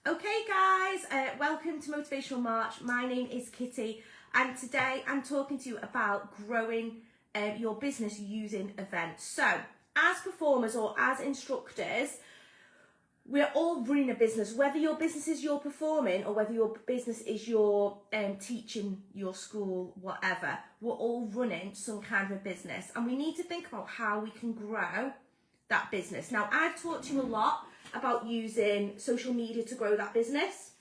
Okay guys, welcome to Motivational March. My name is Kitty and today I'm talking to you about growing your business using events. So as performers or as instructors, we're all running a business, whether your business is your performing or whether your business is your teaching, your school, whatever. We're all running some kind of a business and we need to think about how we can grow that business. Now, I've talked to you a lot about using social media to grow that business.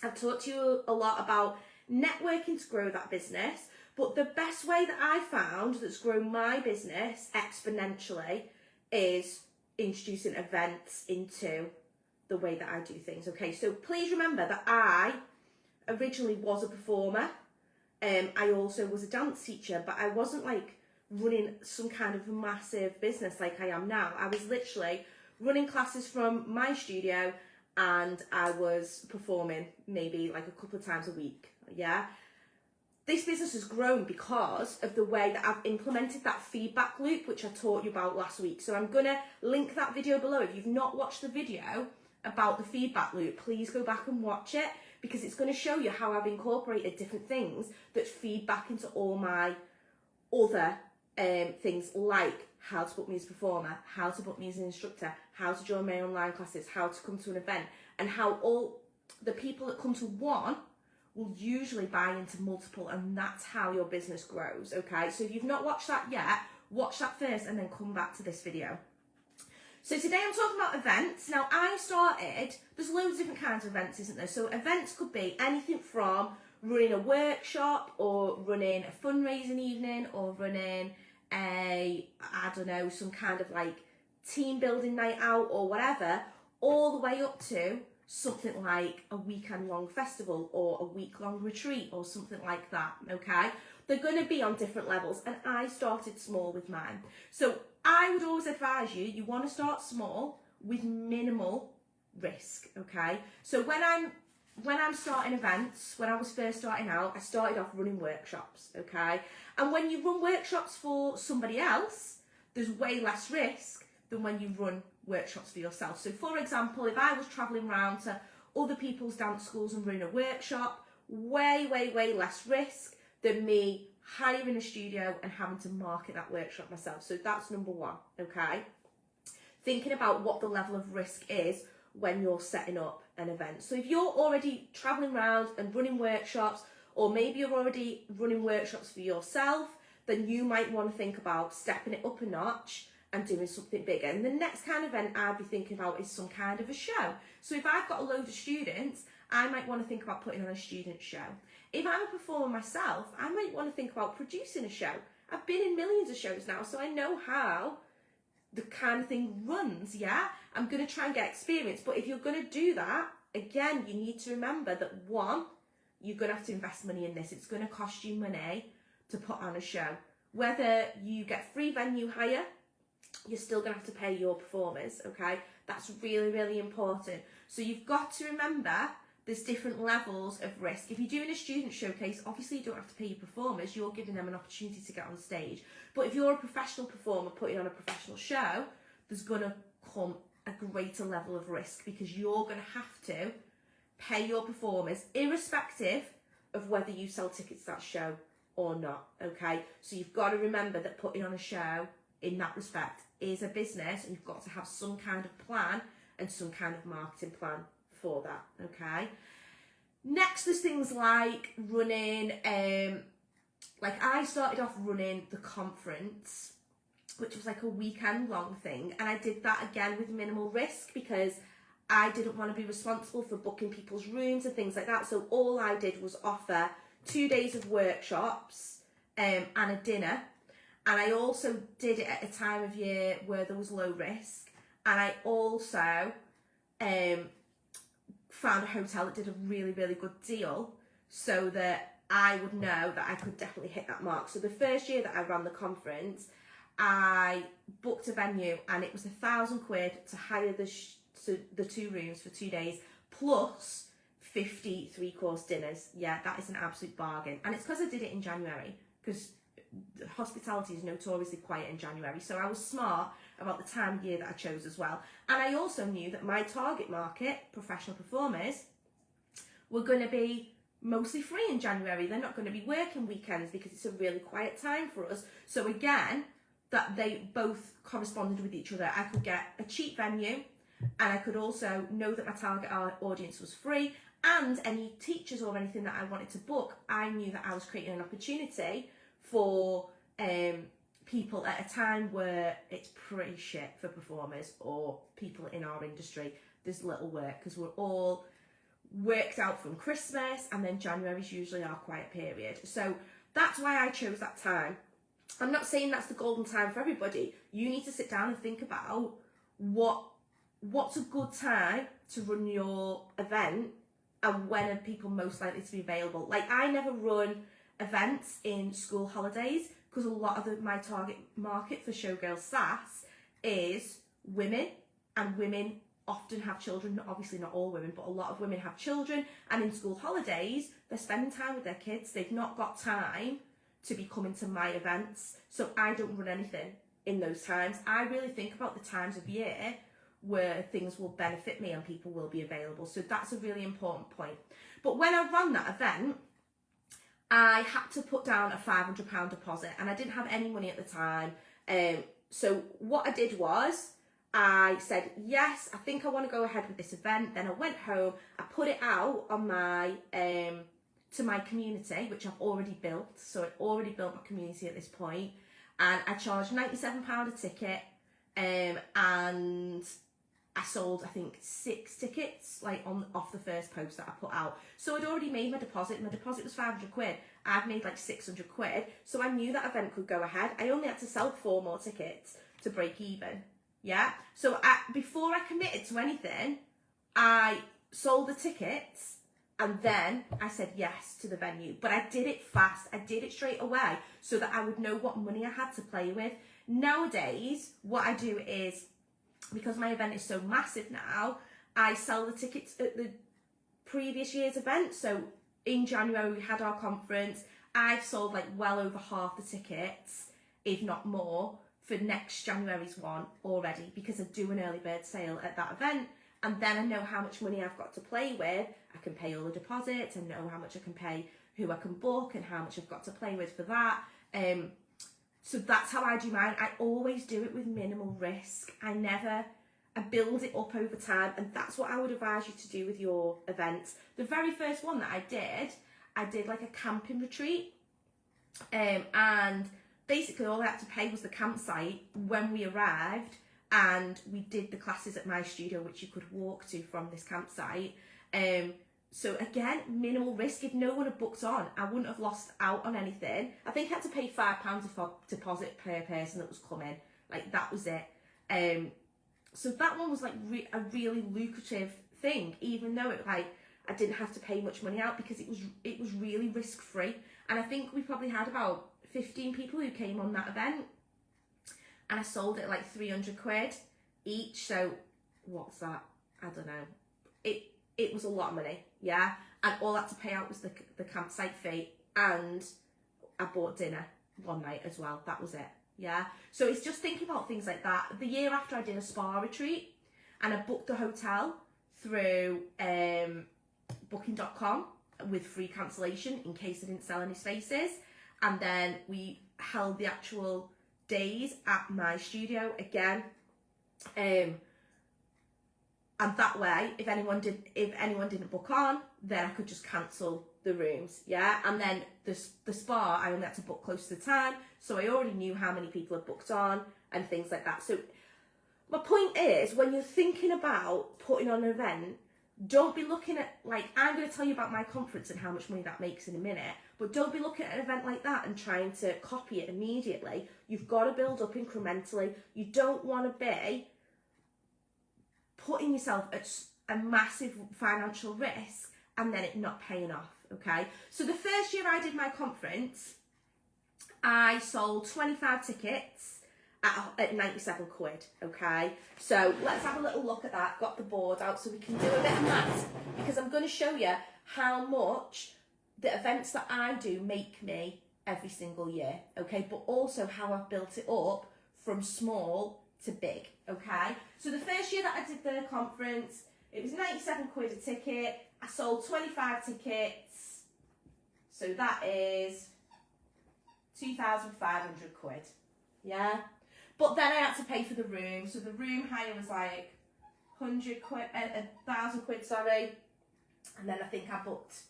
I've talked to you a lot about networking to grow that business, but the best way that I found that's grown my business exponentially is introducing events into the way that I do things. Okay, so please remember that I originally was a performer. I also was a dance teacher, but I wasn't like running some kind of massive business like I am now. I was literally running classes from my studio and I was performing maybe like a couple of times a week. Yeah. This business has grown because of the way that I've implemented that feedback loop, which I taught you about last week. So I'm going to link that video below. If you've not watched the video about the feedback loop, please go back and watch it because it's going to show you how I've incorporated different things that feed back into all my other things, like how to book me as a performer, how to book me as an instructor, how to join my online classes, how to come to an event, and how all the people that come to one will usually buy into multiple, and that's how your business grows. Okay, so if you've not watched that yet, watch that first and then come back to this video. So today I'm talking about events. Now there's loads of different kinds of events, isn't there? So events could be anything from running a workshop or running a fundraising evening or running some kind of like team building night out or whatever, all the way up to something like a weekend long festival or a week long retreat or something like that. Okay, they're going to be on different levels and I started small with mine. So I would always advise you want to start small with minimal risk. Okay, so when I'm starting events, when I was first starting out, I started off running workshops, okay? And when you run workshops for somebody else, there's way less risk than when you run workshops for yourself. So for example, if I was traveling around to other people's dance schools and running a workshop, way less risk than me hiring a studio and having to market that workshop myself. So that's number one, okay? Thinking about what the level of risk is when you're setting up an event. So if you're already traveling around and running workshops, or maybe you're already running workshops for yourself, then you might want to think about stepping it up a notch and doing something bigger. And the next kind of event I'd be thinking about is some kind of a show. So if I've got a load of students, I might want to think about putting on a student show. If I'm a performer myself, I might want to think about producing a show. I've been in millions of shows now, so I know how the kind of thing runs. Yeah, I'm going to try and get experience, but if you're going to do that, again, you need to remember that one, you're going to have to invest money in this. It's going to cost you money to put on a show. Whether you get free venue hire, you're still going to have to pay your performers. Okay, that's really important. So you've got to remember there's different levels of risk. If you're doing a student showcase, obviously you don't have to pay your performers, you're giving them an opportunity to get on stage. But if you're a professional performer putting on a professional show, there's going to come a greater level of risk because you're going to have to pay your performers irrespective of whether you sell tickets to that show or not. Okay, so you've got to remember that putting on a show in that respect is a business and you've got to have some kind of plan and some kind of marketing plan for that. Okay, next there's things like running like I started off running the conference, which was like a weekend long thing, and I did that again with minimal risk because I didn't want to be responsible for booking people's rooms and things like that. So all I did was offer 2 days of workshops and a dinner, and I also did it at a time of year where there was low risk, and I also found a hotel that did a really good deal so that I would know that I could definitely hit that mark. So the first year that I ran the conference, I booked a venue and it was £1,000 to hire the 2 rooms for 2 days plus 50 3-course dinners. Yeah, that is an absolute bargain. And it's because I did it in January, because hospitality is notoriously quiet in January. So I was smart about the time of year that I chose as well. And I also knew that my target market, professional performers, were going to be mostly free in January. They're not going to be working weekends because it's a really quiet time for us. So again, that they both corresponded with each other. I could get a cheap venue, and I could also know that my target audience was free, and any teachers or anything that I wanted to book, I knew that I was creating an opportunity for people at a time where it's pretty shit for performers or people in our industry. There's little work because we're all worked out from Christmas, and then January's usually our quiet period. So that's why I chose that time. I'm not saying that's the golden time for everybody. You need to sit down and think about what's a good time to run your event, and when are people most likely to be available. Like, I never run events in school holidays because a lot of my target market for Showgirls SAS is women, and women often have children. Obviously not all women, but a lot of women have children, and in school holidays they're spending time with their kids. They've not got time to be coming to my events, so I don't run anything in those times. I really think about the times of year where things will benefit me and people will be available. So that's a really important point. But when I ran that event, I had to put down a £500 deposit, and I didn't have any money at the time. So what I did was I said, yes, I think I want to go ahead with this event. Then I went home, I put it out on my to my community, which I've already built. So I've already built my community at this point, and I charged £97 a ticket, and I sold, I think, 6 tickets, like off the first post that I put out. So I'd already made my deposit. My deposit was £500. I'd made like £600. So I knew that event could go ahead. I only had to sell 4 more tickets to break even. Yeah. So before I committed to anything, I sold the tickets, and then I said yes to the venue. But I did it fast. I did it straight away so that I would know what money I had to play with. Nowadays, what I do is, because my event is so massive now, I sell the tickets at the previous year's event. So in January we had our conference. I've sold like well over half the tickets, if not more, for next January's one already, because I do an early bird sale at that event. And then I know how much money I've got to play with. I can pay all the deposits, I know how much I can pay, who I can book, and how much I've got to play with for that. So that's how I do mine. I always do it with minimal risk. I build it up over time, and that's what I would advise you to do with your events. The very first one that I did like a camping retreat, and basically all I had to pay was the campsite when we arrived, and we did the classes at my studio, which you could walk to from this campsite. So again, minimal risk. If no one had booked on, I wouldn't have lost out on anything. I think I had to pay £5 deposit per person that was coming. Like, that was it. So that one was like a really lucrative thing, even though I didn't have to pay much money out, because it was really risk free. And I think we probably had about 15 people who came on that event, and I sold it like £300 each. So what's that? I don't know. It was a lot of money, yeah. And all I had to pay out was the campsite fee, and I bought dinner one night as well. That was it, yeah. So it's just thinking about things like that. The year after, I did a spa retreat, and I booked the hotel through booking.com with free cancellation in case I didn't sell any spaces. And then we held the actual days at my studio again. And that way, if anyone didn't book on, then I could just cancel the rooms, yeah. And then the spa, I only had to book close to the time, so I already knew how many people had booked on and things like that. So my point is, when you're thinking about putting on an event, don't be looking at, like, I'm going to tell you about my conference and how much money that makes in a minute, but don't be looking at an event like that and trying to copy it immediately. You've got to build up incrementally. You don't want to be putting yourself at a massive financial risk and then it not paying off, okay? So the first year I did my conference, I sold 25 tickets at £97, okay? So let's have a little look at that. Got the board out so we can do a bit of maths, because I'm going to show you how much the events that I do make me every single year, okay? But also how I've built it up from small to big, okay? So the first year that I did the conference, it was 97 quid a ticket. I sold 25 tickets, so that is 2,500 quid, yeah? But then I had to pay for the room, so the room hire was like 1,000 quid, sorry. And then I think I booked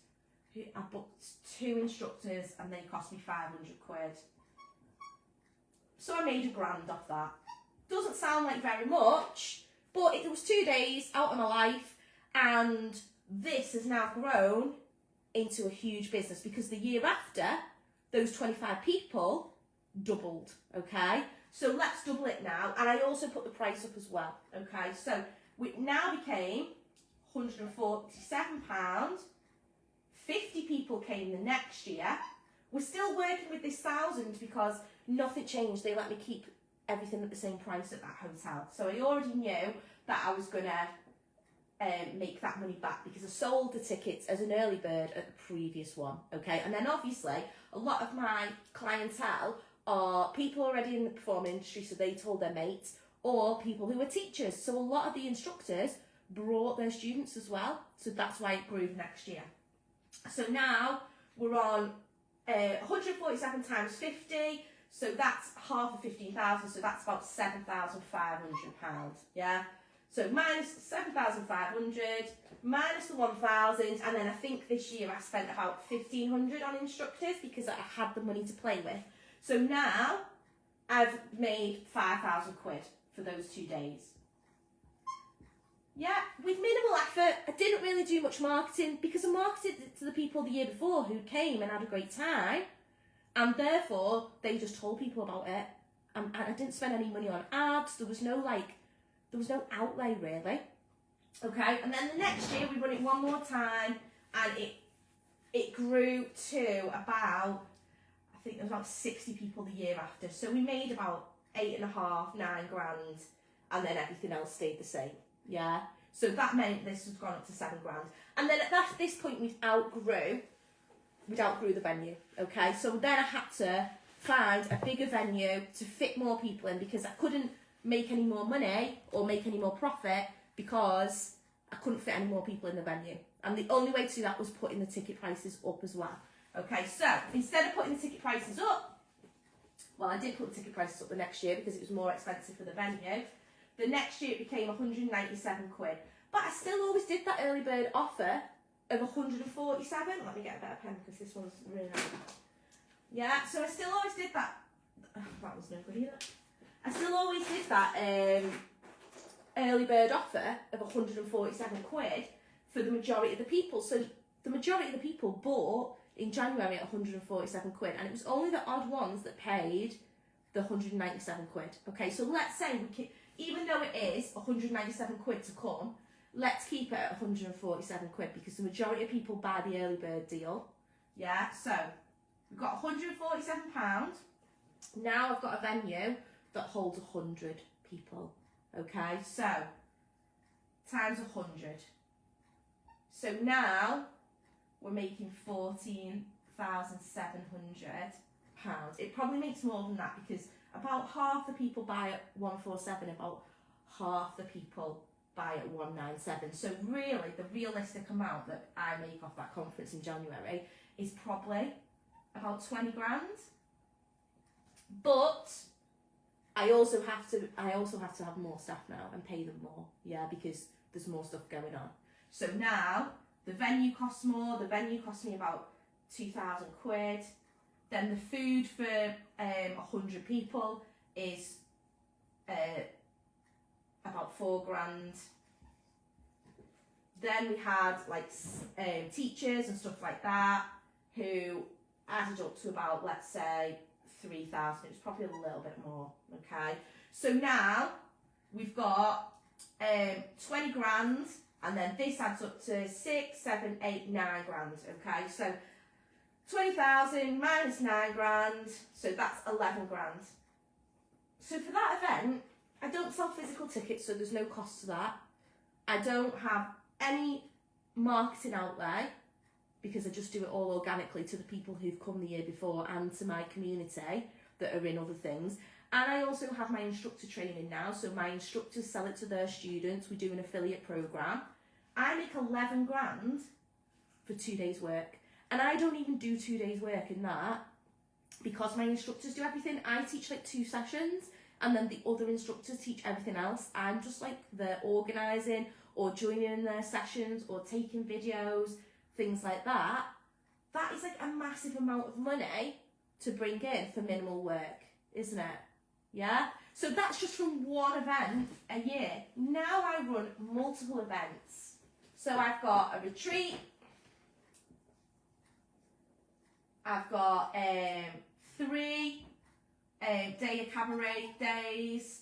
2 instructors and they cost me 500 quid. So I made £1,000 off that. Doesn't sound like very much, but it was 2 days out of my life, and this has now grown into a huge business because the year after, those 25 people doubled, okay? So let's double it now, and I also put the price up as well, okay? So it now became £147. 50 people came the next year. We're still working with this 1,000 because nothing changed. They let me keep everything at the same price at that hotel. So I already knew that I was going to make that money back because I sold the tickets as an early bird at the previous one, okay? And then obviously a lot of my clientele are people already in the performing industry, so they told their mates, or people who are teachers. So a lot of the instructors brought their students as well. So that's why it grew next year. So now we're on 147 times 50. So that's half of 15,000. So that's about £7,500. Yeah. So minus 7,500, minus the 1,000, and then I think this year I spent about 1,500 on instructors because I had the money to play with. So now I've made 5,000 quid for those 2 days. Yeah, with minimal effort. I didn't really do much marketing because I marketed it to the people the year before who came and had a great time, and therefore they just told people about it. And I didn't spend any money on ads. There was no outlay really. Okay, and then the next year we run it one more time, and it grew to about, I think there was about 60 people the year after. So we made about 8.5, 9 grand, and then everything else stayed the same. Yeah, so that meant this has gone up to 7 grand. And then at this point we'd outgrew the venue, okay? So then I had to find a bigger venue to fit more people in because I couldn't make any more money or make any more profit because I couldn't fit any more people in the venue. And the only way to do that was putting the ticket prices up as well. Okay, so instead of putting the ticket prices up, well, I did put the ticket prices up the next year because it was more expensive for the venue. The next year it became 197 quid. But I still always did that early bird offer of 147. Let me get a better pen because this one's really nice. Yeah, so I still always did that. That was no good either. I still always did that early bird offer of 147 quid for the majority of the people. So the majority of the people bought in January at 147 quid, and it was only the odd ones that paid the 197 quid. Okay, so let's say even though it is 197 quid to come, let's keep it at 147 quid because the majority of people buy the early bird deal. Yeah, so we've got £147. Now I've got a venue that holds 100 people. Okay, so times 100. So now we're making £14,700. It probably makes more than that because about half the people buy at 147, about half the people buy at 197. So really, the realistic amount that I make off that conference in January is probably about 20 grand. But I also have to have more staff now and pay them more, yeah, because there's more stuff going on. So now the venue costs more. The venue costs me about 2,000 quid. Then the food for 100 people is about 4 grand. Then we had like teachers and stuff like that who added up to about, let's say, 3,000. It was probably a little bit more. Okay, so now we've got 20 grand, and then this adds up to 6, 7, 8, 9 grand. Okay, so 20,000 minus 9 grand, so that's 11 grand. So for that event, I don't sell physical tickets, so there's no cost to that. I don't have any marketing outlay because I just do it all organically to the people who've come the year before and to my community that are in other things. And I also have my instructor training now, so my instructors sell it to their students. We do an affiliate program. I make 11 grand for 2 days work, and I don't even do 2 days work in that because my instructors do everything. I teach like 2 sessions, and then the other instructors teach everything else. I'm just like the organising or joining in their sessions or taking videos, things like that. That is like a massive amount of money to bring in for minimal work, isn't it? Yeah? So that's just from one event a year. Now I run multiple events. So I've got a retreat, I've got 3 day of cabaret days,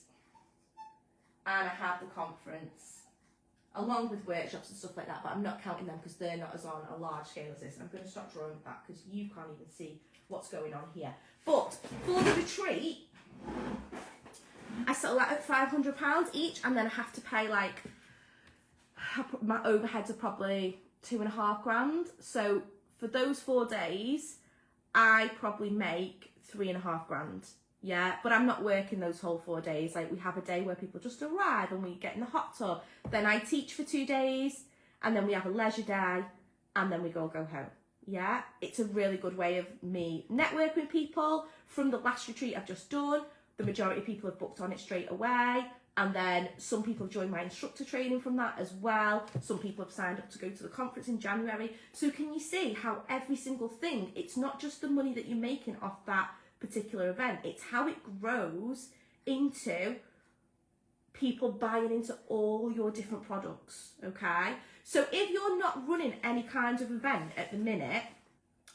and I have the conference, along with workshops and stuff like that, but I'm not counting them because they're not as on a large scale as this. And I'm going to stop drawing that because you can't even see what's going on here. But for the retreat, I sell that at £500 each, and then I have to pay like, my overheads are probably 2.5 grand. So for those 4 days, I probably make 3.5 grand. Yeah, but I'm not working those whole 4 days. Like, we have a day where people just arrive and we get in the hot tub. Then I teach for 2 days, and then we have a leisure day, and then we go home. Yeah, it's a really good way of me networking with people. From the last retreat I've just done, the majority of people have booked on it straight away. And then some people have joined my instructor training from that as well. Some people have signed up to go to the conference in January. So can you see how every single thing, it's not just the money that you're making off that particular event, it's how it grows into people buying into all your different products, okay? So if you're not running any kind of event at the minute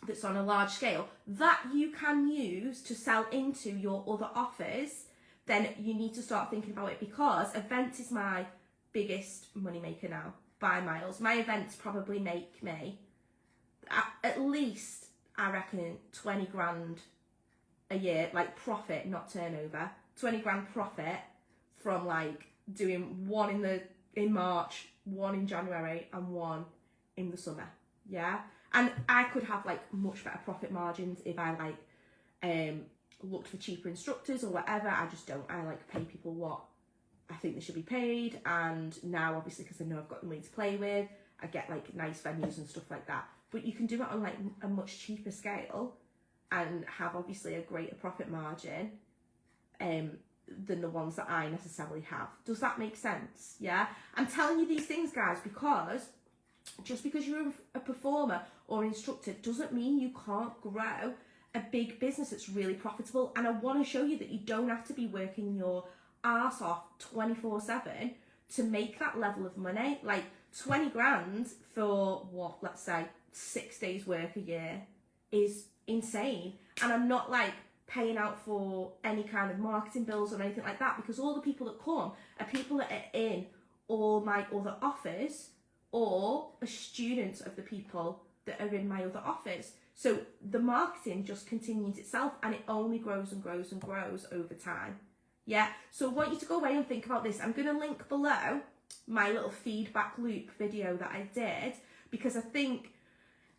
that's on a large scale that you can use to sell into your other offers, then you need to start thinking about it, because events is my biggest money maker now by miles. My events probably make me at least, I reckon, 20 grand a year, like profit, not turnover. 20 grand profit from like doing one in March, one in January, and one in the summer. Yeah, and I could have like much better profit margins if I like looked for cheaper instructors or whatever. I just don't. I like pay people what I think they should be paid, and now obviously because I know I've got the money to play with, I get like nice venues and stuff like that. But you can do it on like a much cheaper scale and have obviously a greater profit margin than the ones that I necessarily have. Does that make sense? Yeah, I'm telling you these things, guys, because just because you're a performer or instructor doesn't mean you can't grow a big business that's really profitable. And I want to show you that you don't have to be working your arse off 24/7 to make that level of money. Like 20 grand for what, let's say 6 days work a year is insane. And I'm not like paying out for any kind of marketing bills or anything like that, because all the people that come are people that are in all my other offers or are students of the people that are in my other offers. So the marketing just continues itself, and it only grows and grows and grows over time. Yeah, so I want you to go away and think about this. I'm going to link below my little feedback loop video that I did, because I think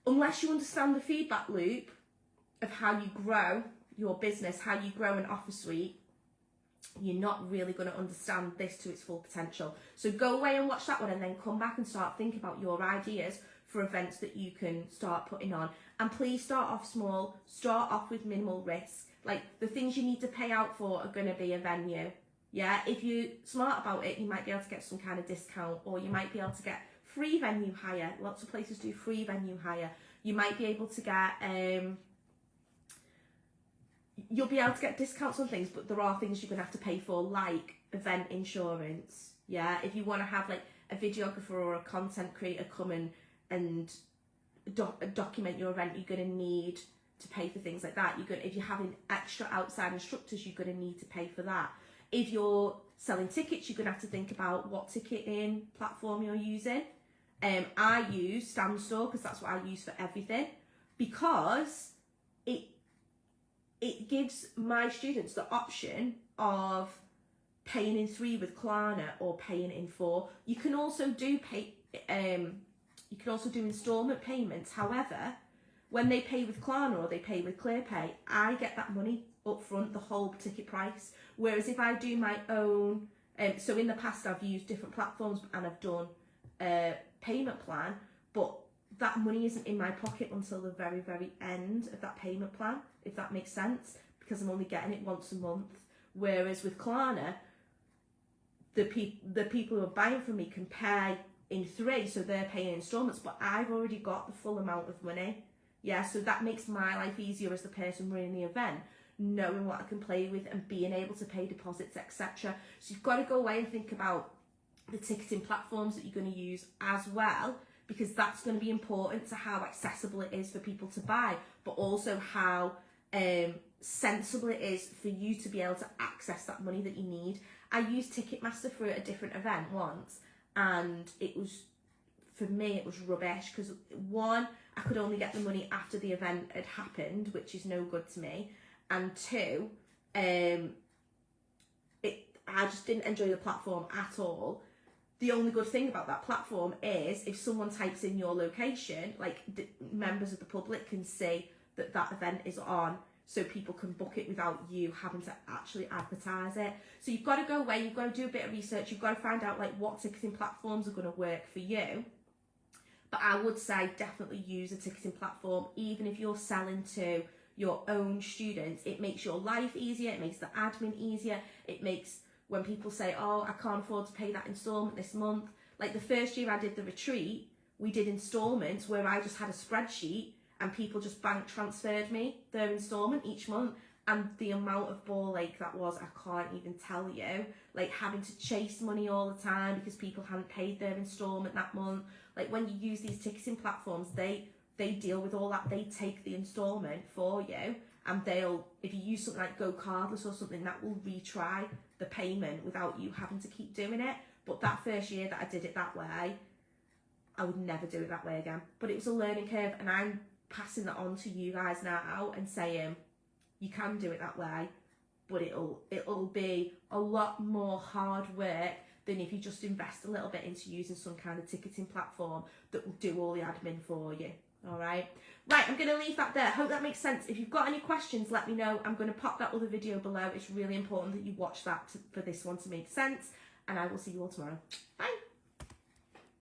unless you understand the feedback loop of how you grow your business, how you grow an offer suite, you're not really going to understand this to its full potential. So go away and watch that one, and then come back and start thinking about your ideas for events that you can start putting on. And please start off small, start off with minimal risk. Like, the things you need to pay out for are going to be a venue. Yeah, if you're smart about it, you might be able to get some kind of discount, or you might be able to get free venue hire. Lots of places do free venue hire. You might be able to get, you'll be able to get discounts on things, but there are things you're going to have to pay for, like event insurance. Yeah, if you want to have like a videographer or a content creator come in and document your event, you're going to need to pay for things like that. If you're having extra outside instructors, you're going to need to pay for that. If you're selling tickets, you're going to have to think about what ticketing platform you're using. I use Stamstore because that's what I use for everything, because it gives my students the option of paying in 3 with Klarna or paying in 4. You can also do instalment payments. However, when they pay with Klarna or they pay with ClearPay, I get that money up front, the whole ticket price. Whereas if I do my own, so in the past I've used different platforms and I've done a payment plan, but that money isn't in my pocket until the very, very end of that payment plan, if that makes sense, because I'm only getting it once a month. Whereas with Klarna, the people who are buying from me can pay in 3, so they're paying installments, but I've already got the full amount of money. Yeah, so that makes my life easier as the person running the event, knowing what I can play with and being able to pay deposits, etc. So you've got to go away and think about the ticketing platforms that you're going to use as well, because that's going to be important to how accessible it is for people to buy, but also how sensible it is for you to be able to access that money that you need. I used Ticketmaster for a different event once, and it was, for me, it was rubbish, because one, I could only get the money after the event had happened, which is no good to me, and two, I just didn't enjoy the platform at all. The only good thing about that platform is if someone types in your location, like members of the public can see that that event is on, so people can book it without you having to actually advertise it. So you've got to go away, you've got to do a bit of research, you've got to find out like what ticketing platforms are going to work for you. But I would say definitely use a ticketing platform, even if you're selling to your own students. It makes your life easier, it makes the admin easier, it makes, when people say, oh, I can't afford to pay that instalment this month. Like the first year I did the retreat, we did instalments where I just had a spreadsheet and people just bank transferred me their instalment each month. And the amount of ball ache that was, I can't even tell you. Like having to chase money all the time because people hadn't paid their instalment that month. Like when you use these ticketing platforms, they deal with all that. They take the instalment for you, and they'll, if you use something like Go Cardless or something, that will retry the payment without you having to keep doing it. But that first year that I did it that way, I would never do it that way again. But it was a learning curve, and I'm passing that on to you guys now and saying you can do it that way, but it'll be a lot more hard work than if you just invest a little bit into using some kind of ticketing platform that will do all the admin for you. All right, I'm going to leave that there. Hope that makes sense. If you've got any questions, let me know. I'm going to pop that other video below. It's really important that you watch that for this one to make sense, and I will see you all tomorrow. Bye.